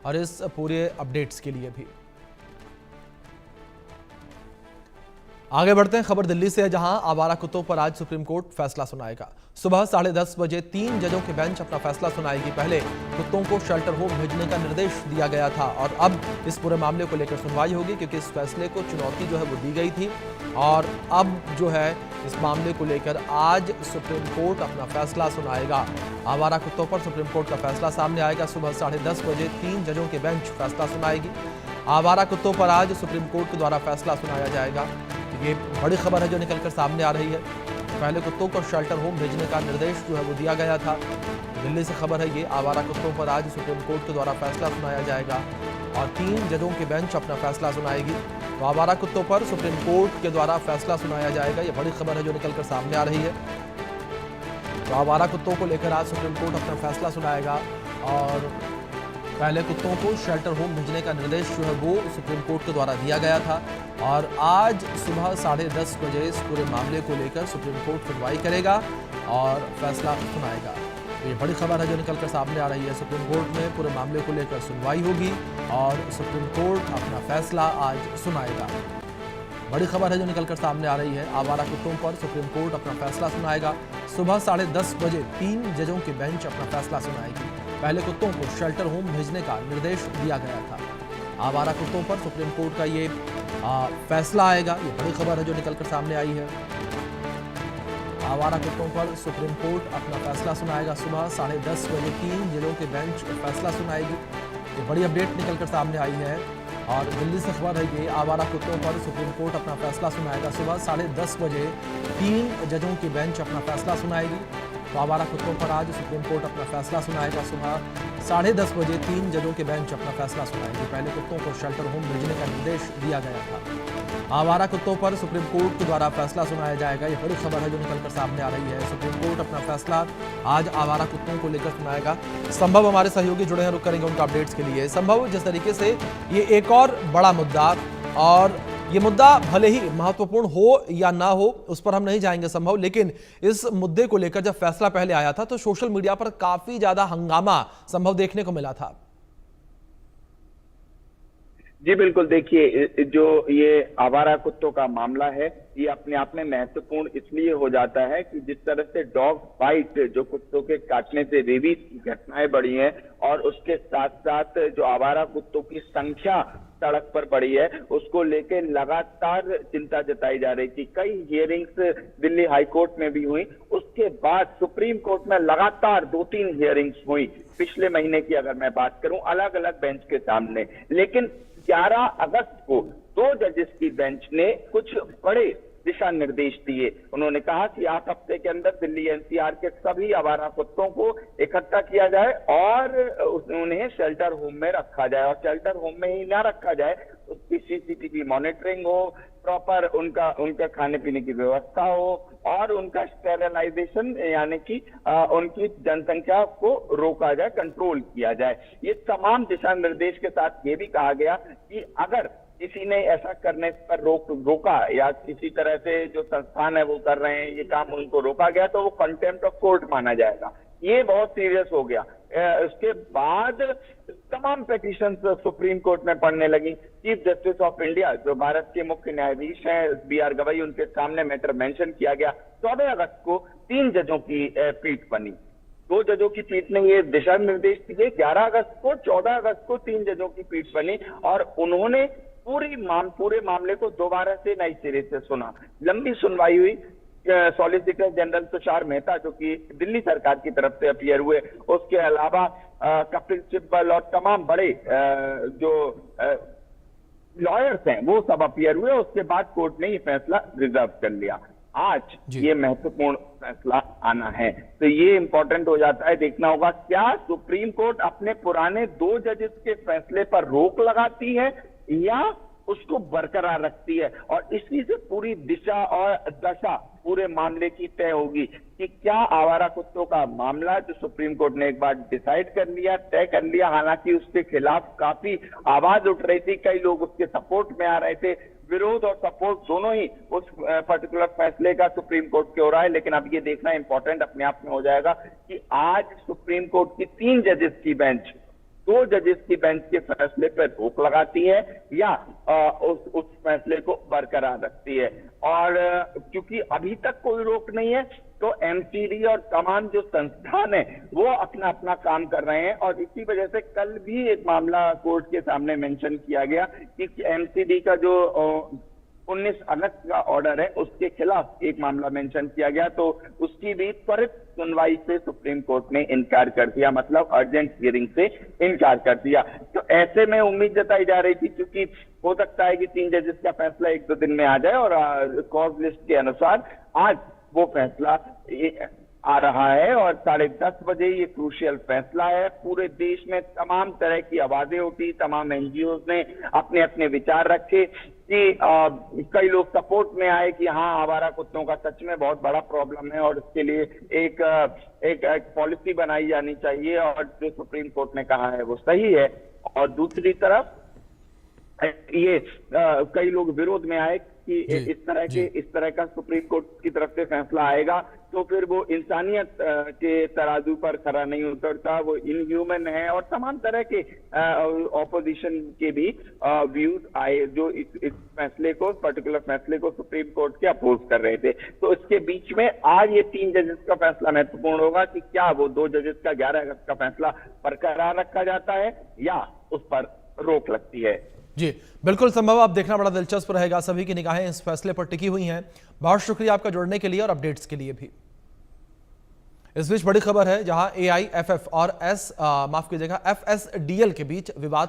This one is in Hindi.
और इस पूरे अपडेट्स के लिए भी आगे बढ़ते हैं। खबर दिल्ली से है, जहां आवारा कुत्तों पर आज सुप्रीम कोर्ट फैसला सुनाएगा। सुबह 10:30 बजे 3 जजों के बेंच अपना फैसला सुनाएगी। पहले कुत्तों को शेल्टर होम भेजने का निर्देश दिया गया था और अब इस पूरे मामले को लेकर सुनवाई होगी, क्योंकि इस फैसले को चुनौती जो है वो दी गई थी और अब जो है इस मामले को लेकर आज सुप्रीम कोर्ट अपना फैसला सुनाएगा। आवारा कुत्तों पर सुप्रीम कोर्ट का फैसला सामने आएगा। सुबह 10:30 बजे 3 जजों के बेंच फैसला सुनाएगी। आवारा कुत्तों पर आज सुप्रीम कोर्ट के द्वारा फैसला सुनाया जाएगा। ये बड़ी खबर है जो निकलकर सामने आ रही है। पहले कुत्तों को शेल्टर होम भेजने का निर्देश जो है वो दिया गया था। दिल्ली से खबर है ये। आवारा कुत्तों पर आज सुप्रीम कोर्ट के द्वारा फैसला सुनाया जाएगा और 3 जजों के बेंच अपना फैसला सुनाएगी। तो आवारा कुत्तों पर सुप्रीम कोर्ट के द्वारा फैसला सुनाया जाएगा। ये बड़ी खबर है जो निकलकर सामने आ रही है। तो आवारा कुत्तों को लेकर आज सुप्रीम कोर्ट अपना फैसला सुनाएगा और पहले कुत्तों को शेल्टर होम भेजने का निर्देश जो है वो सुप्रीम कोर्ट के द्वारा दिया गया था और आज सुबह 10:30 बजे इस पूरे मामले को लेकर सुप्रीम कोर्ट सुनवाई करेगा और फैसला सुनाएगा। ये बड़ी खबर है जो निकलकर सामने आ रही है। सुप्रीम कोर्ट में पूरे मामले को लेकर सुनवाई होगी और सुप्रीम कोर्ट अपना फैसला आज सुनाएगा। बड़ी खबर है जो निकलकर सामने आ रही है। आवारा कुत्तों पर सुप्रीम कोर्ट अपना फैसला सुनाएगा। सुबह 10:30 बजे 3 जजों की बेंच अपना फैसला सुनाएगी। पहले कुत्तों को शेल्टर होम भेजने का निर्देश दिया गया था। आवारा कुत्तों पर सुप्रीम कोर्ट का ये फैसला आएगा। ये बड़ी खबर है जो निकलकर सामने आई है। आवारा कुत्तों पर सुप्रीम कोर्ट अपना फैसला सुनाएगा। सुबह 10:30 बजे 3 जजों के बेंच फैसला सुनाएगी। ये बड़ी अपडेट निकलकर सामने आई है और दिल्ली से खबर है ये। आवारा कुत्तों पर सुप्रीम कोर्ट अपना फैसला सुनाएगा। सुबह 10:30 बजे 3 जजों की बेंच अपना फैसला सुनाएगी। तो आवारा कुत्तों पर आज सुप्रीम कोर्ट अपना फैसला सुनाएगा। सुबह 10:30 बजे 3 जजों के बेंच अपना फैसला सुनाएगी। पहले कुत्तों को शेल्टर होम भेजने का निर्देश दिया गया था। आवारा कुत्तों पर सुप्रीम कोर्ट के द्वारा फैसला सुनाया जाएगा। ये बड़ी खबर है जो निकलकर सामने आ रही है। सुप्रीम कोर्ट अपना फैसला आज आवारा कुत्तों को लेकर सुनाएगा। संभव हमारे सहयोगी जुड़े हैं, रुक करेंगे उनका अपडेट्स के लिए। संभव, जिस तरीके से ये एक और बड़ा मुद्दा, और ये मुद्दा भले ही महत्वपूर्ण हो या ना हो उस पर हम नहीं जाएंगे संभव, लेकिन इस मुद्दे को लेकर जब फैसला पहले आया था तो सोशल मीडिया पर काफी ज्यादा हंगामा संभव देखने को मिला था। जी बिल्कुल, देखिए जो ये आवारा कुत्तों का मामला है ये अपने आप में महत्वपूर्ण इसलिए हो जाता है कि जिस तरह से डॉग बाइट, जो कुत्तों के काटने से रेबीज की घटनाएं बढ़ी हैं और उसके साथ साथ जो आवारा कुत्तों की संख्या सड़क पर बढ़ी है, उसको लेके लगातार चिंता जताई जा रही थी। कई हियरिंग्स दिल्ली हाई कोर्ट में भी हुई, उसके बाद सुप्रीम कोर्ट में लगातार 2-3 हियरिंग्स हुई पिछले महीने की अगर मैं बात करूं, अलग अलग बेंच के सामने। लेकिन 11 अगस्त को 2 जजेस की बेंच ने कुछ बड़े दिशा निर्देश दिए। उन्होंने कहा कि 8 हफ्ते के अंदर दिल्ली एनसीआर के सभी आवारा कुत्तों को इकट्ठा किया जाए और उन्हें शेल्टर होम में रखा जाए, और शेल्टर होम में ही ना रखा जाए, उसकी सीसीटीवी मॉनिटरिंग हो, प्रॉपर उनका खाने पीने की व्यवस्था हो और उनका स्टेरिलाइजेशन यानी कि उनकी जनसंख्या को रोका जाए, कंट्रोल किया जाए। ये तमाम दिशा निर्देश के साथ ये भी कहा गया कि अगर किसी ने ऐसा करने पर रोका या किसी तरह से जो संस्थान है वो कर रहे हैं ये काम, उनको रोका गया तो वो कंटेम्प्ट ऑफ कोर्ट माना जाएगा। ये बहुत सीरियस हो गया। उसके बाद तमाम पिटीशन सुप्रीम कोर्ट में पढ़ने लगी। चीफ जस्टिस ऑफ इंडिया जो भारत के मुख्य न्यायाधीश हैं BR गवई, उनके सामने मैटर मेंशन किया गया। 14 अगस्त को 3 जजों की पीठ बनी। 2 जजों की पीठ ने ये दिशा निर्देश दिए 11 अगस्त को, 14 अगस्त को 3 जजों की पीठ बनी और उन्होंने पूरे मामले को दोबारा से नई सिरे से सुना। लंबी सुनवाई हुई। सॉलिसिटर जनरल तुषार मेहता जो कि दिल्ली सरकार की तरफ से अपीयर हुए, उसके अलावा कपिल सिब्बल और तमाम बड़े जो लॉयर्स हैं वो सब अपीयर हुए। उसके बाद कोर्ट ने ये फैसला रिजर्व कर लिया। आज ये महत्वपूर्ण फैसला आना है, तो ये इंपॉर्टेंट हो जाता है। देखना होगा क्या सुप्रीम कोर्ट अपने पुराने 2 जजेस के फैसले पर रोक लगाती है या उसको बरकरार रखती है, और इसी से पूरी दिशा और दशा पूरे मामले की तय होगी कि क्या आवारा कुत्तों का मामला जो सुप्रीम कोर्ट ने एक बार डिसाइड कर लिया, तय कर लिया, हालांकि उसके खिलाफ काफी आवाज उठ रही थी, कई लोग उसके सपोर्ट में आ रहे थे, विरोध और सपोर्ट दोनों ही उस पर्टिकुलर फैसले का सुप्रीम कोर्ट के हो रहा है। लेकिन अब ये देखना इंपॉर्टेंट अपने आप में हो जाएगा कि आज सुप्रीम कोर्ट की 3 जजेस की बेंच 2 जजेस की बेंच के फैसले पर रोक लगाती है या उस फैसले को बरकरार रखती है। और क्योंकि अभी तक कोई रोक नहीं है तो एमसीडी और तमाम जो संस्थान है वो अपना अपना काम कर रहे हैं। और इसी वजह से कल भी एक मामला कोर्ट के सामने मेंशन किया गया कि एमसीडी का जो 19 अगस्त का ऑर्डर है उसके खिलाफ एक मामला मेंशन किया गया, तो उसकी भी त्वरित सुनवाई से सुप्रीम कोर्ट ने इनकार कर दिया, मतलब अर्जेंट हियरिंग से इनकार कर दिया। तो ऐसे में उम्मीद जताई जा रही थी, क्योंकि हो सकता है कि 3 जजेस का फैसला 1-2 दिन में आ जाए और कॉज लिस्ट के अनुसार आज वो फैसला आ रहा है और 10:30 बजे ये क्रूशियल फैसला है। पूरे देश में तमाम तरह की आवाजें उठी, तमाम एनजीओ ने अपने अपने विचार रखे कि कई लोग सपोर्ट में आए कि हाँ, आवारा कुत्तों का सच में बहुत बड़ा प्रॉब्लम है और इसके लिए एक पॉलिसी बनाई जानी चाहिए, और जो सुप्रीम कोर्ट ने कहा है वो सही है। और दूसरी तरफ ये कई लोग विरोध में आए कि इस तरह का सुप्रीम कोर्ट की तरफ से फैसला आएगा तो फिर वो इंसानियत के तराजू पर खरा नहीं उतरता, वो इनह्यूमन है, और तमाम तरह के ऑपोजिशन के भी व्यूज आए जो इस फैसले को, पर्टिकुलर फैसले को सुप्रीम कोर्ट के अपोज कर रहे थे। तो इसके बीच में आज ये 3 जजेस का फैसला महत्वपूर्ण होगा कि क्या वो 2 जजेस का 11 अगस्त का फैसला बरकरार रखा जाता है या उस पर रोक लगती है। जी बिल्कुल संभव, आप देखना बड़ा दिलचस्प रहेगा। सभी की निगाहें इस फैसले पर टिकी हुई हैं। बहुत शुक्रिया आपका जुड़ने के लिए और अपडेट्स के लिए भी। इस बीच बड़ी खबर है, जहां AIFF और माफ कीजिएगा FSDL के बीच विवाद पर